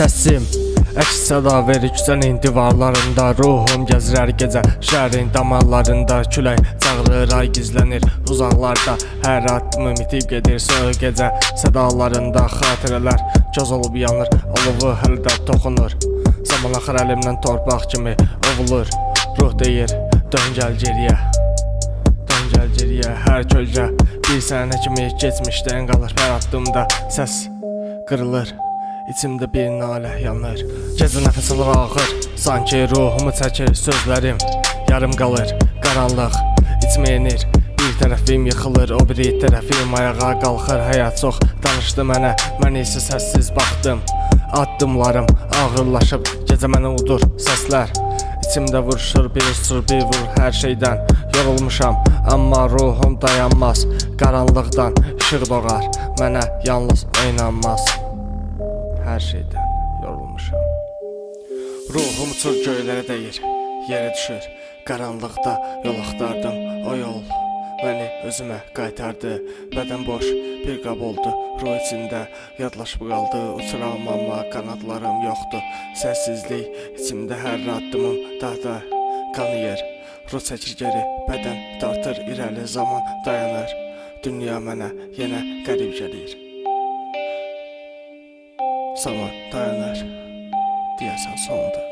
səsim əks səda verir küçənin divarlarında. Ruhum gəzir hər gecə şəhərin damarlarında. Külək çağırır, ay gizlənir uzaqlarda. Hər addımım itib gedir soyuq gecə sədalarında. Xatirələr göz olub yanır, alovu hələ də toxunur. Zaman axır əlimdən torpaq kimi ovulur. Ruh deyir dön gəl geriyə, dön gəl geriyə. Hər kölgə bir sənə kimi geçmişdən qalır. Hər addımda səs qırılır, İçimdə bir nalə yanır. Gecə nəfəs alır ağır, sanki ruhumu çəkir. Sözlərim yarım qalır, qaranlıq içimə enir. Bir tərəfim yıxılır, o biri tərəfim ayağa qalxır. Həyat çox danışdı mənə, mən isə səssiz baxdım. Addımlarım ağırlaşıb, gecə mənə udur səslər. İçimdə vuruşur, bir uçur, bir vur hər şeydən. Yorulmuşam, amma ruhum dayanmaz. Qaranlıqdan işıq doğar, mənə yalnız oynanmaz. Hər şeydən yorulmuşam. Ruhum uçur, göylərə dəyir, yerə düşür. Qaranlıqda yol axtardım, o yol məni özümə qaytardı. Bədən boş bir qab oldu, ruh içində yadlaşıb qaldı. Uçuram amma qanadlarım yoxdur. Səssizlik içimdə, hər addımım dağda qanıyır. Ruh çəkir geri, bədən dartır irəli, zaman dayanır. Dünya mənə yenə qərib gəlir. Zaman dayanır, deyəsən sondur.